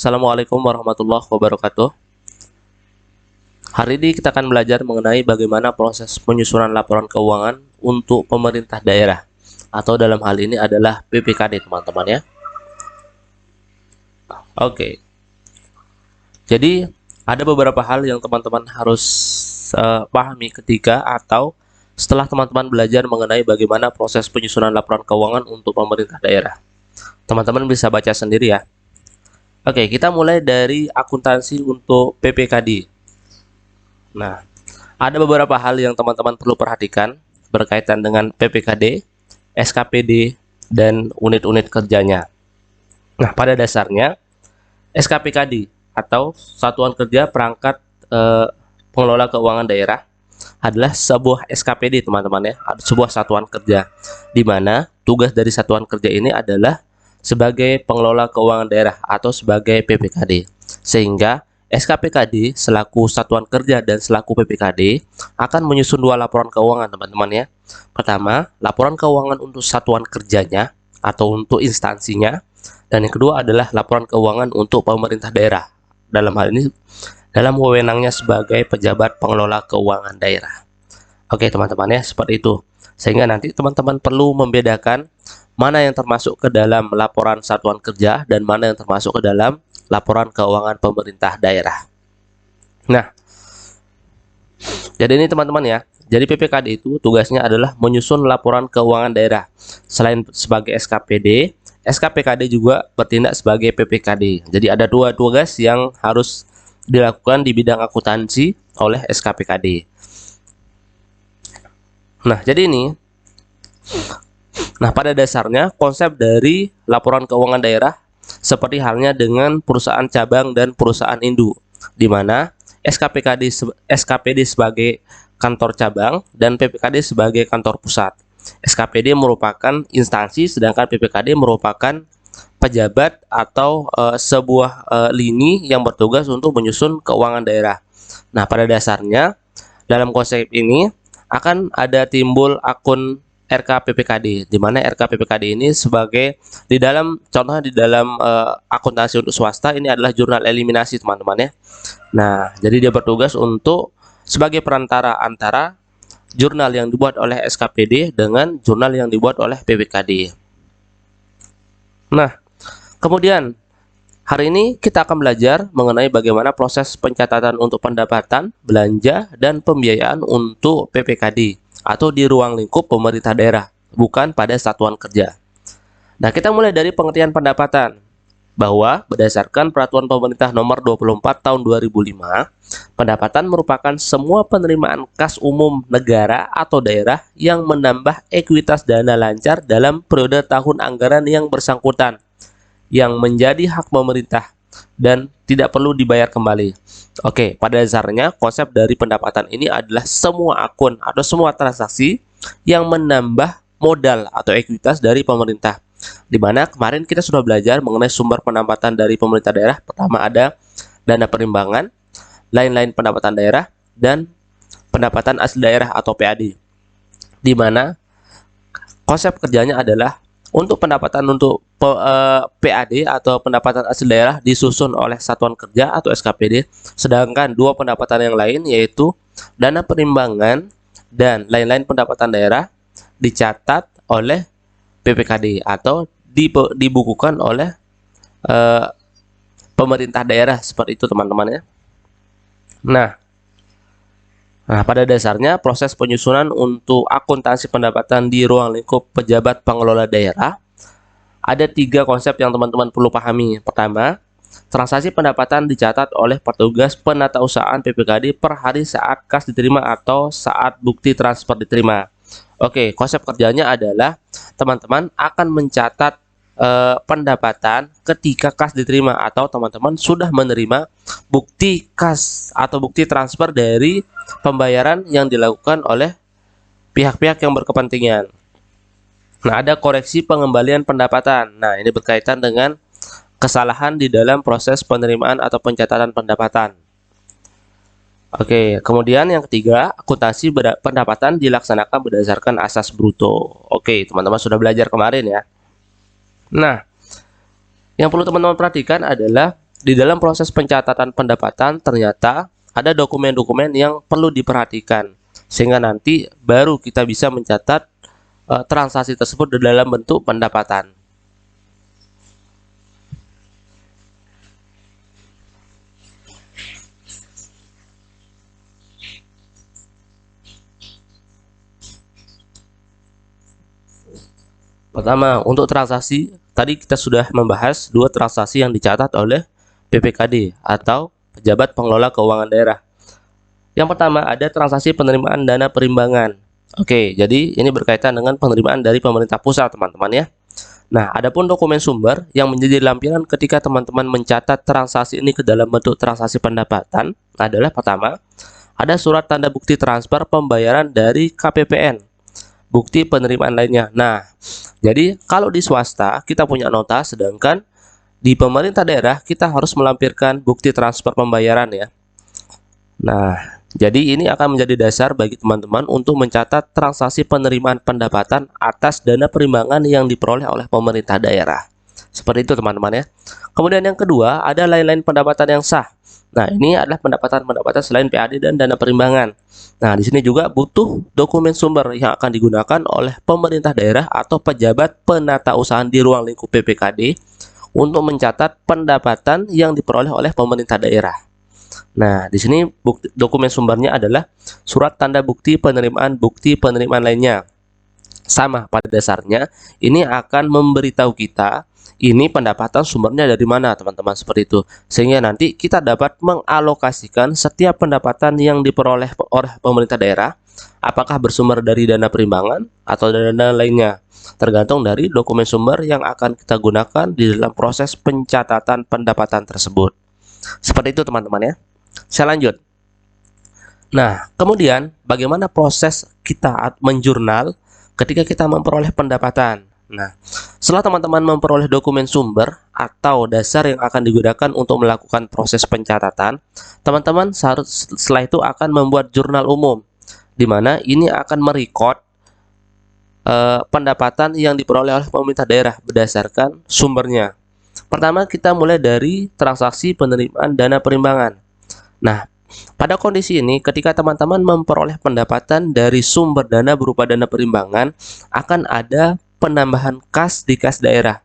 Assalamualaikum warahmatullahi wabarakatuh. Hari ini kita akan belajar mengenai bagaimana proses penyusunan laporan keuangan untuk pemerintah daerah, atau dalam hal ini adalah PPKD, teman-teman ya. Oke. Jadi, ada beberapa hal yang teman-teman harus pahami ketika atau setelah teman-teman belajar mengenai bagaimana proses penyusunan laporan keuangan untuk pemerintah daerah. Teman-teman bisa baca sendiri ya. Oke, kita mulai dari akuntansi untuk PPKD. Nah, ada beberapa hal yang teman-teman perlu perhatikan berkaitan dengan PPKD, SKPD, dan unit-unit kerjanya. Nah, pada dasarnya, SKPKD atau Satuan Kerja Perangkat Pengelola Keuangan Daerah adalah sebuah SKPD, teman-teman ya, sebuah satuan kerja, di mana tugas dari satuan kerja ini adalah sebagai pengelola keuangan daerah atau sebagai PPKD. Sehingga SKPKD selaku satuan kerja dan selaku PPKD akan menyusun dua laporan keuangan, teman-teman ya. Pertama, laporan keuangan untuk satuan kerjanya atau untuk instansinya, dan yang kedua adalah laporan keuangan untuk pemerintah daerah. Dalam hal ini dalam wewenangnya sebagai pejabat pengelola keuangan daerah. Oke, teman-teman ya, seperti itu. Sehingga nanti teman-teman perlu membedakan mana yang termasuk ke dalam laporan satuan kerja dan mana yang termasuk ke dalam laporan keuangan pemerintah daerah. Nah, jadi ini teman-teman ya, jadi PPKD itu tugasnya adalah menyusun laporan keuangan daerah. Selain sebagai SKPD, SKPKD juga bertindak sebagai PPKD. Jadi ada dua tugas yang harus dilakukan di bidang akuntansi oleh SKPKD. Nah, jadi ini pada dasarnya konsep dari laporan keuangan daerah seperti halnya dengan perusahaan cabang dan perusahaan induk, di mana SKPD sebagai kantor cabang dan PPKD sebagai kantor pusat. SKPD merupakan instansi, sedangkan PPKD merupakan pejabat atau sebuah lini yang bertugas untuk menyusun keuangan daerah. Nah, pada dasarnya dalam konsep ini akan ada timbul akun RKPPKD, di mana RKPPKD ini sebagai contohnya di dalam akuntansi untuk swasta ini adalah jurnal eliminasi, teman-teman ya. Nah, jadi dia bertugas untuk sebagai perantara antara jurnal yang dibuat oleh SKPD dengan jurnal yang dibuat oleh PPKD. Nah, kemudian hari ini kita akan belajar mengenai bagaimana proses pencatatan untuk pendapatan, belanja, dan pembiayaan untuk PPKD atau di ruang lingkup pemerintah daerah, bukan pada satuan kerja. Nah, kita mulai dari pengertian pendapatan, bahwa berdasarkan Peraturan Pemerintah Nomor 24 Tahun 2005, pendapatan merupakan semua penerimaan kas umum negara atau daerah yang menambah ekuitas dana lancar dalam periode tahun anggaran yang bersangkutan, yang menjadi hak pemerintah dan tidak perlu dibayar kembali. Oke, pada dasarnya konsep dari pendapatan ini adalah semua akun atau semua transaksi yang menambah modal atau ekuitas dari pemerintah. Di mana kemarin kita sudah belajar mengenai sumber pendapatan dari pemerintah daerah. Pertama ada dana perimbangan, lain-lain pendapatan daerah, dan pendapatan asli daerah atau PAD. Di mana konsep kerjanya adalah untuk pendapatan untuk PAD atau pendapatan asli daerah disusun oleh satuan kerja atau SKPD, sedangkan dua pendapatan yang lain yaitu dana perimbangan dan lain-lain pendapatan daerah dicatat oleh PPKD atau dibukukan oleh pemerintah daerah, seperti itu teman-teman ya. Nah, pada dasarnya proses penyusunan untuk akuntansi pendapatan di ruang lingkup pejabat pengelola daerah ada tiga konsep yang teman-teman perlu pahami. Pertama, transaksi pendapatan dicatat oleh petugas penatausahaan PPKD per hari saat kas diterima atau saat bukti transfer diterima. Oke, konsep kerjanya adalah teman-teman akan mencatat pendapatan ketika kas diterima atau teman-teman sudah menerima bukti kas atau bukti transfer dari pembayaran yang dilakukan oleh pihak-pihak yang berkepentingan. Nah, ada koreksi pengembalian pendapatan. Nah, ini berkaitan dengan kesalahan di dalam proses penerimaan atau pencatatan pendapatan. Oke, kemudian yang ketiga, akuntansi pendapatan dilaksanakan berdasarkan asas bruto. Oke, teman-teman sudah belajar kemarin ya. Nah, yang perlu teman-teman perhatikan adalah di dalam proses pencatatan pendapatan ternyata ada dokumen-dokumen yang perlu diperhatikan, sehingga nanti baru kita bisa mencatat transaksi tersebut di dalam bentuk pendapatan. Pertama, untuk transaksi, tadi kita sudah membahas dua transaksi yang dicatat oleh PPKD atau Pejabat Pengelola Keuangan Daerah. Yang pertama, ada transaksi penerimaan dana perimbangan. Oke, jadi ini berkaitan dengan penerimaan dari pemerintah pusat, teman-teman ya. Nah, adapun dokumen sumber yang menjadi lampiran ketika teman-teman mencatat transaksi ini ke dalam bentuk transaksi pendapatan adalah pertama, ada surat tanda bukti transfer pembayaran dari KPPN, bukti penerimaan lainnya. Nah, jadi kalau di swasta kita punya nota, sedangkan di pemerintah daerah kita harus melampirkan bukti transfer pembayaran ya. Nah, jadi ini akan menjadi dasar bagi teman-teman untuk mencatat transaksi penerimaan pendapatan atas dana perimbangan yang diperoleh oleh pemerintah daerah. Seperti itu teman-teman ya. Kemudian yang kedua, ada lain-lain pendapatan yang sah. Nah, ini adalah pendapatan-pendapatan selain PAD dan dana perimbangan. Nah, di sini juga butuh dokumen sumber yang akan digunakan oleh pemerintah daerah atau pejabat penatausahaan di ruang lingkup PPKD untuk mencatat pendapatan yang diperoleh oleh pemerintah daerah. Nah, di sini dokumen sumbernya adalah surat tanda bukti penerimaan lainnya. Sama pada dasarnya, ini akan memberitahu kita ini pendapatan sumbernya dari mana, teman-teman, seperti itu. Sehingga nanti kita dapat mengalokasikan setiap pendapatan yang diperoleh oleh pemerintah daerah, apakah bersumber dari dana perimbangan atau dana lainnya, tergantung dari dokumen sumber yang akan kita gunakan di dalam proses pencatatan pendapatan tersebut. Seperti itu teman-teman ya. Saya lanjut. Nah, kemudian bagaimana proses kita menjurnal ketika kita memperoleh pendapatan? Nah, setelah teman-teman memperoleh dokumen sumber atau dasar yang akan digunakan untuk melakukan proses pencatatan, teman-teman setelah itu akan membuat jurnal umum, di mana ini akan merekod pendapatan yang diperoleh oleh pemerintah daerah berdasarkan sumbernya. Pertama, kita mulai dari transaksi penerimaan dana perimbangan. Nah, pada kondisi ini, ketika teman-teman memperoleh pendapatan dari sumber dana berupa dana perimbangan, akan ada penambahan kas di kas daerah.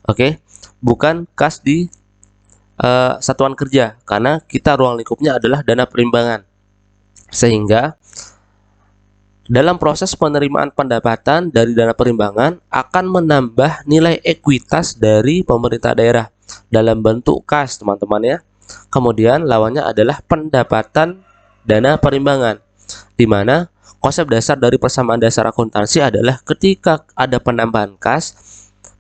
Oke, bukan kas di satuan kerja, karena kita ruang lingkupnya adalah dana perimbangan. Sehingga dalam proses penerimaan pendapatan dari dana perimbangan akan menambah nilai ekuitas dari pemerintah daerah dalam bentuk kas, teman-teman ya. Kemudian lawannya adalah pendapatan dana perimbangan, di mana konsep dasar dari persamaan dasar akuntansi adalah ketika ada penambahan kas,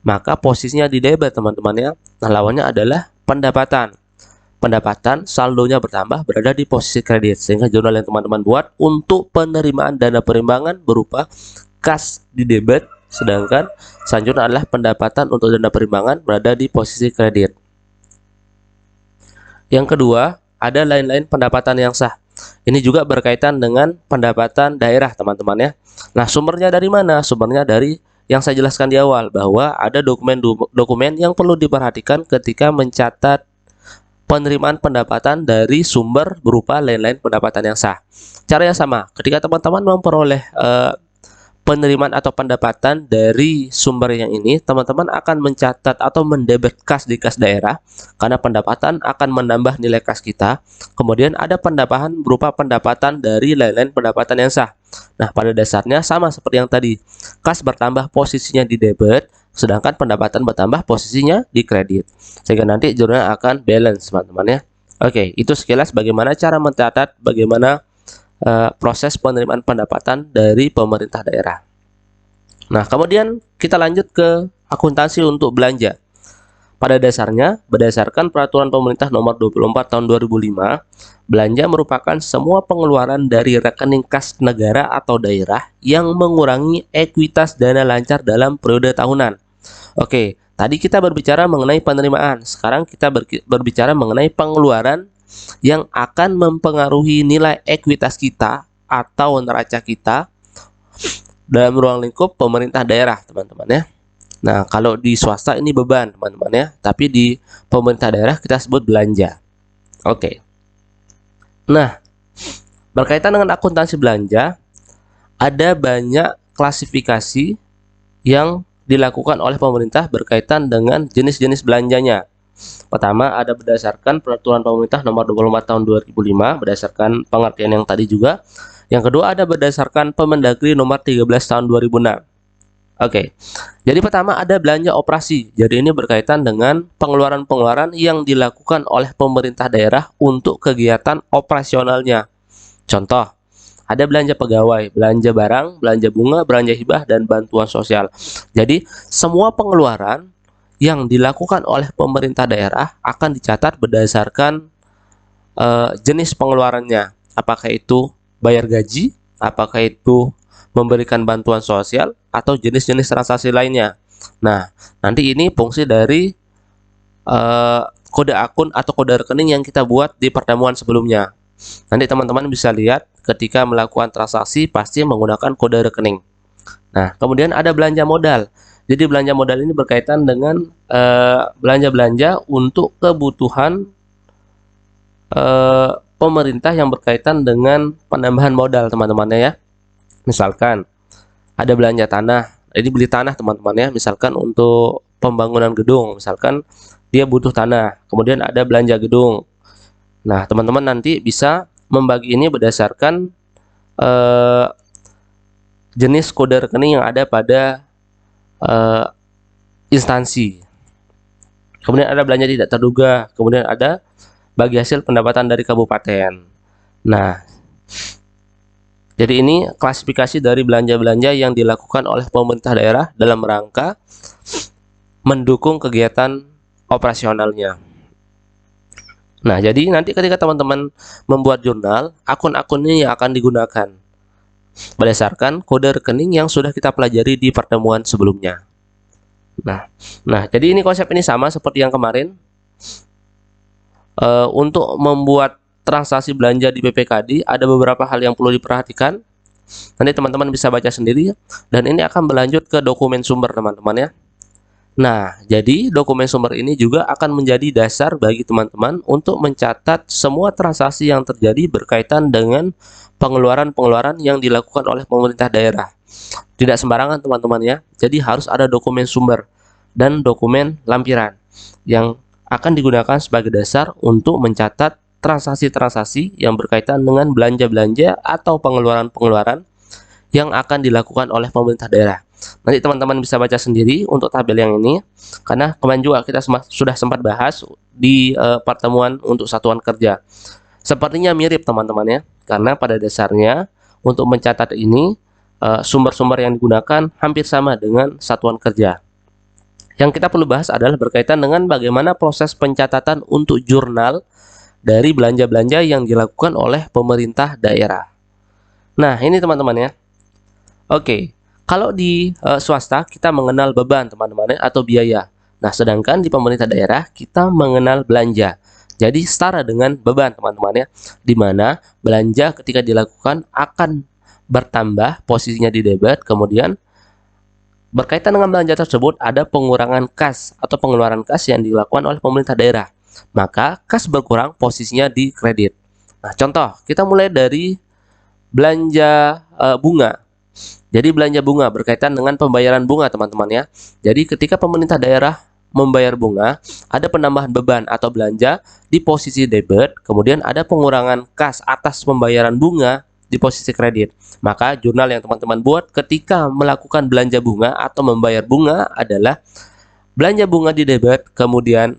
maka posisinya di debit, teman-teman ya. Nah, lawannya adalah pendapatan. Pendapatan saldonya bertambah berada di posisi kredit, sehingga jurnal yang teman-teman buat untuk penerimaan dana perimbangan berupa kas di debit, sedangkan selanjutnya adalah pendapatan untuk dana perimbangan berada di posisi kredit. Yang kedua, ada lain-lain pendapatan yang sah. Ini juga berkaitan dengan pendapatan daerah, teman-teman ya. Nah, sumbernya dari mana? Sumbernya dari yang saya jelaskan di awal, bahwa ada dokumen yang perlu diperhatikan ketika mencatat penerimaan pendapatan dari sumber berupa lain-lain pendapatan yang sah. Caranya sama, ketika teman-teman memperoleh penerimaan atau pendapatan dari sumber yang ini, teman-teman akan mencatat atau mendebit kas di kas daerah, karena pendapatan akan menambah nilai kas kita. Kemudian ada penambahan berupa pendapatan dari lain-lain pendapatan yang sah. Nah, pada dasarnya sama seperti yang tadi, kas bertambah posisinya di debit, sedangkan pendapatan bertambah posisinya di kredit, sehingga nanti jurnal akan balance, teman-teman ya. Oke, itu sekilas bagaimana cara mencatat bagaimana proses penerimaan pendapatan dari pemerintah daerah. Nah, kemudian kita lanjut ke akuntansi untuk belanja. Pada dasarnya, berdasarkan peraturan pemerintah nomor 24 tahun 2005, belanja merupakan semua pengeluaran dari rekening kas negara atau daerah yang mengurangi ekuitas dana lancar dalam periode tahunan. Oke, tadi kita berbicara mengenai penerimaan, sekarang kita berbicara mengenai pengeluaran yang akan mempengaruhi nilai ekuitas kita atau neraca kita dalam ruang lingkup pemerintah daerah, teman-teman ya. Nah, kalau di swasta ini beban, teman-teman ya. Tapi di pemerintah daerah kita sebut belanja. Oke. Nah, berkaitan dengan akuntansi belanja, ada banyak klasifikasi yang dilakukan oleh pemerintah berkaitan dengan jenis-jenis belanjanya. Pertama, ada berdasarkan Peraturan Pemerintah Nomor 24 Tahun 2005, berdasarkan pengertian yang tadi juga. Yang kedua, ada berdasarkan Permendagri Nomor 13 Tahun 2006. Oke, jadi pertama ada belanja operasi. Jadi ini berkaitan dengan pengeluaran-pengeluaran yang dilakukan oleh pemerintah daerah untuk kegiatan operasionalnya. Contoh, ada belanja pegawai, belanja barang, belanja bunga, belanja hibah, dan bantuan sosial. Jadi semua pengeluaran yang dilakukan oleh pemerintah daerah akan dicatat berdasarkan jenis pengeluarannya. Apakah itu bayar gaji, apakah itu memberikan bantuan sosial, atau jenis-jenis transaksi lainnya. Nah, nanti ini fungsi dari kode akun atau kode rekening yang kita buat di pertemuan sebelumnya. Nanti teman-teman bisa lihat ketika melakukan transaksi pasti menggunakan kode rekening. Nah, kemudian ada belanja modal. Jadi belanja modal ini berkaitan dengan belanja-belanja untuk kebutuhan pemerintah yang berkaitan dengan penambahan modal, teman-teman ya. Misalkan ada belanja tanah, jadi beli tanah teman-teman ya, misalkan untuk pembangunan gedung, misalkan dia butuh tanah, kemudian ada belanja gedung. Nah, teman-teman nanti bisa membagi ini berdasarkan jenis kode rekening yang ada pada instansi. Kemudian ada belanja tidak terduga, kemudian ada bagi hasil pendapatan dari kabupaten. Nah, jadi ini klasifikasi dari belanja-belanja yang dilakukan oleh pemerintah daerah dalam rangka mendukung kegiatan operasionalnya. Nah, jadi nanti ketika teman-teman membuat jurnal, akun-akun ini yang akan digunakan berdasarkan kode rekening yang sudah kita pelajari di pertemuan sebelumnya. Nah, jadi ini konsep ini sama seperti yang kemarin. Untuk membuat transaksi belanja di PPKD ada beberapa hal yang perlu diperhatikan. Nanti teman-teman bisa baca sendiri, dan ini akan berlanjut ke dokumen sumber teman-teman ya. Nah, jadi dokumen sumber ini juga akan menjadi dasar bagi teman-teman untuk mencatat semua transaksi yang terjadi berkaitan dengan pengeluaran-pengeluaran yang dilakukan oleh pemerintah daerah. Tidak sembarangan teman-teman ya. Jadi harus ada dokumen sumber dan dokumen lampiran yang akan digunakan sebagai dasar untuk mencatat transaksi-transaksi yang berkaitan dengan belanja-belanja atau pengeluaran-pengeluaran yang akan dilakukan oleh pemerintah daerah. Nanti teman-teman bisa baca sendiri untuk tabel yang ini, karena kemarin juga kita sudah sempat bahas di pertemuan untuk satuan kerja. Sepertinya mirip teman-teman ya, karena pada dasarnya untuk mencatat ini sumber-sumber yang digunakan hampir sama dengan satuan kerja. Yang kita perlu bahas adalah berkaitan dengan bagaimana proses pencatatan untuk jurnal dari belanja-belanja yang dilakukan oleh pemerintah daerah. Nah, ini teman-teman ya. Oke, kalau di swasta kita mengenal beban teman-teman atau biaya. Nah, sedangkan di pemerintah daerah kita mengenal belanja. Jadi setara dengan beban teman-teman ya, di mana belanja ketika dilakukan akan bertambah posisinya di debit, kemudian berkaitan dengan belanja tersebut ada pengurangan kas atau pengeluaran kas yang dilakukan oleh pemerintah daerah. Maka kas berkurang posisinya di kredit. Nah, contoh, kita mulai dari belanja bunga. Jadi belanja bunga berkaitan dengan pembayaran bunga teman-teman ya. Jadi ketika pemerintah daerah membayar bunga, ada penambahan beban atau belanja di posisi debit, kemudian ada pengurangan kas atas pembayaran bunga di posisi kredit. Maka jurnal yang teman-teman buat ketika melakukan belanja bunga atau membayar bunga adalah belanja bunga di debit, kemudian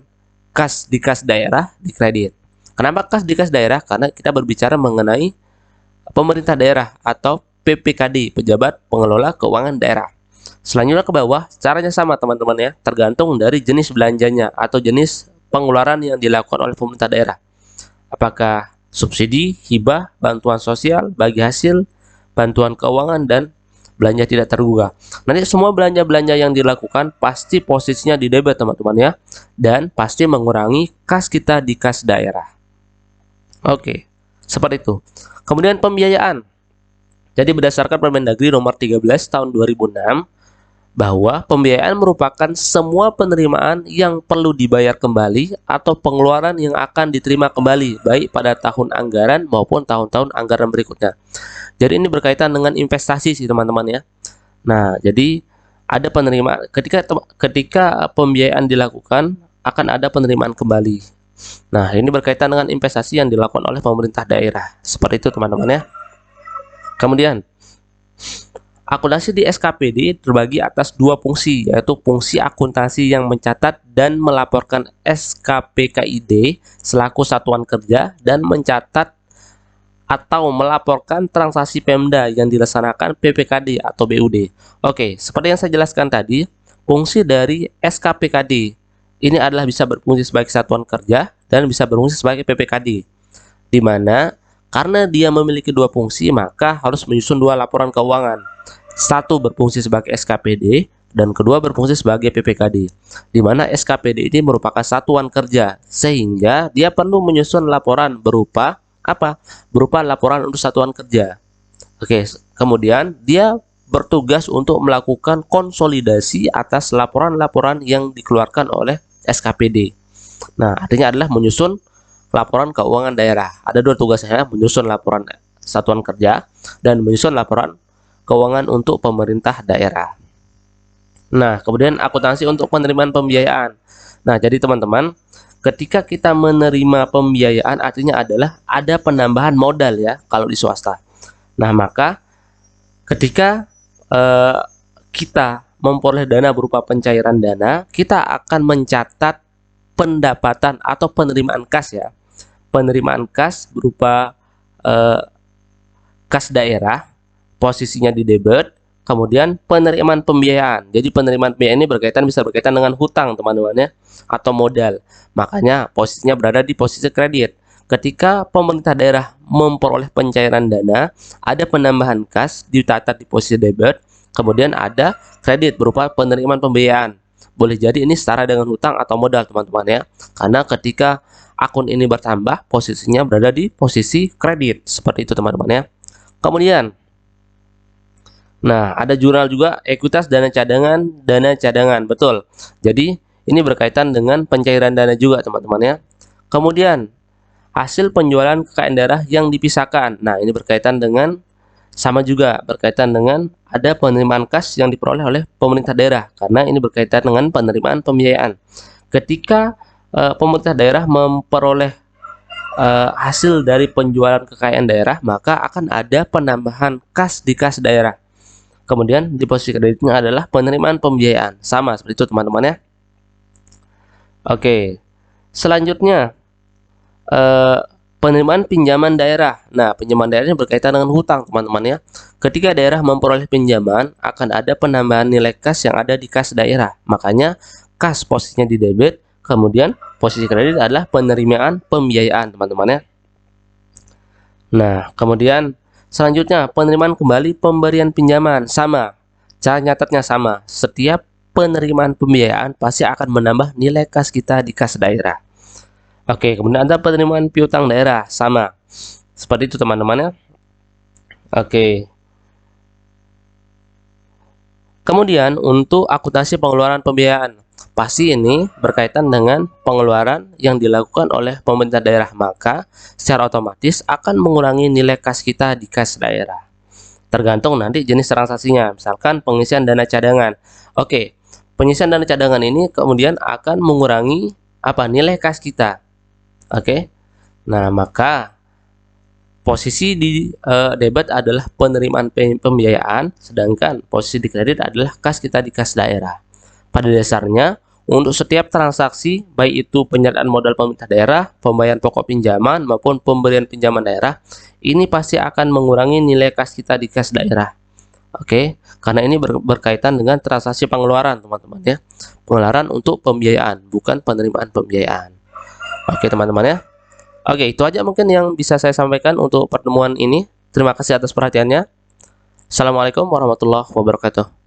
kas di kas daerah di kredit. Kenapa kas di kas daerah? Karena kita berbicara mengenai pemerintah daerah atau PPKD, Pejabat Pengelola Keuangan Daerah. Selanjutnya ke bawah, caranya sama teman-teman ya, tergantung dari jenis belanjanya atau jenis pengeluaran yang dilakukan oleh pemerintah daerah. Apakah subsidi, hibah, bantuan sosial, bagi hasil, bantuan keuangan, dan belanja tidak terduga. Nanti semua belanja-belanja yang dilakukan pasti posisinya di debit teman-teman ya, dan pasti mengurangi kas kita di kas daerah. Oke, seperti itu. Kemudian pembiayaan. Jadi berdasarkan Permendagri nomor 13 tahun 2006, bahwa pembiayaan merupakan semua penerimaan yang perlu dibayar kembali atau pengeluaran yang akan diterima kembali, baik pada tahun anggaran maupun tahun-tahun anggaran berikutnya. Jadi ini berkaitan dengan investasi sih teman-teman ya. Nah, jadi ada penerimaan ketika pembiayaan dilakukan akan ada penerimaan kembali. Nah, ini berkaitan dengan investasi yang dilakukan oleh pemerintah daerah. Seperti itu teman-teman ya. Kemudian akuntansi di SKPD terbagi atas dua fungsi, yaitu fungsi akuntansi yang mencatat dan melaporkan SKPKID selaku satuan kerja dan mencatat atau melaporkan transaksi Pemda yang dilaksanakan PPKD atau BUD. Oke, seperti yang saya jelaskan tadi, fungsi dari SKPKD ini adalah bisa berfungsi sebagai satuan kerja dan bisa berfungsi sebagai PPKD, di mana karena dia memiliki dua fungsi, maka harus menyusun dua laporan keuangan. Satu berfungsi sebagai SKPD dan kedua berfungsi sebagai PPKD, di mana SKPD ini merupakan satuan kerja sehingga dia perlu menyusun laporan berupa apa? Berupa laporan untuk satuan kerja. Oke, kemudian dia bertugas untuk melakukan konsolidasi atas laporan-laporan yang dikeluarkan oleh SKPD. Nah, artinya adalah menyusun laporan keuangan daerah. Ada dua tugasnya, menyusun laporan satuan kerja dan menyusun laporan keuangan untuk pemerintah daerah. Nah, kemudian akuntansi untuk penerimaan pembiayaan. Nah, jadi teman-teman, ketika kita menerima pembiayaan artinya adalah ada penambahan modal ya kalau di swasta. Nah, maka ketika kita memperoleh dana berupa pencairan dana, kita akan mencatat pendapatan atau penerimaan kas ya. Penerimaan kas berupa kas daerah, posisinya di debit, kemudian penerimaan pembiayaan. Jadi penerimaan pembiayaan ini bisa berkaitan dengan hutang teman-teman ya, atau modal. Makanya posisinya berada di posisi kredit. Ketika pemerintah daerah memperoleh pencairan dana, ada penambahan kas dicatat di posisi debit, kemudian ada kredit berupa penerimaan pembiayaan. Boleh jadi ini setara dengan hutang atau modal teman-teman ya. Karena ketika akun ini bertambah, posisinya berada di posisi kredit. Seperti itu teman-teman ya. Kemudian nah, ada jurnal juga ekuitas dana cadangan, betul. Jadi, ini berkaitan dengan pencairan dana juga, teman-teman ya. Kemudian, hasil penjualan kekayaan daerah yang dipisahkan. Nah, ini berkaitan dengan sama juga, berkaitan dengan ada penerimaan kas yang diperoleh oleh pemerintah daerah, karena ini berkaitan dengan penerimaan pembiayaan. Ketika pemerintah daerah memperoleh hasil dari penjualan kekayaan daerah, maka akan ada penambahan kas di kas daerah. Kemudian di posisi kreditnya adalah penerimaan pembiayaan. Sama seperti itu teman-teman ya. Oke. Selanjutnya penerimaan pinjaman daerah. Nah, pinjaman daerahnya berkaitan dengan hutang teman-teman ya. Ketika daerah memperoleh pinjaman, akan ada penambahan nilai kas yang ada di kas daerah. Makanya kas posisinya di debit, kemudian posisi kredit adalah penerimaan pembiayaan teman-teman ya. Nah, kemudian selanjutnya, penerimaan kembali pemberian pinjaman. Sama, cara nyatetnya sama. Setiap penerimaan pembiayaan pasti akan menambah nilai kas kita di kas daerah. Oke, kemudian ada penerimaan piutang daerah. Sama, seperti itu teman-teman ya. Oke. Kemudian untuk akuntansi pengeluaran pembiayaan, pasti ini berkaitan dengan pengeluaran yang dilakukan oleh pemerintah daerah, maka secara otomatis akan mengurangi nilai kas kita di kas daerah. Tergantung nanti jenis transaksinya, misalkan pengisian dana cadangan. Oke, pengisian dana cadangan ini kemudian akan mengurangi nilai kas kita. Oke, nah maka posisi di debit adalah penerimaan pembiayaan, sedangkan posisi di kredit adalah kas kita di kas daerah. Pada dasarnya, untuk setiap transaksi, baik itu penyertaan modal pemerintah daerah, pembayaran pokok pinjaman, maupun pemberian pinjaman daerah, ini pasti akan mengurangi nilai kas kita di kas daerah. Oke, karena ini berkaitan dengan transaksi pengeluaran, teman-teman ya. Pengeluaran untuk pembiayaan, bukan penerimaan pembiayaan. Oke, teman-teman ya. Oke, itu aja mungkin yang bisa saya sampaikan untuk pertemuan ini. Terima kasih atas perhatiannya. Assalamualaikum warahmatullahi wabarakatuh.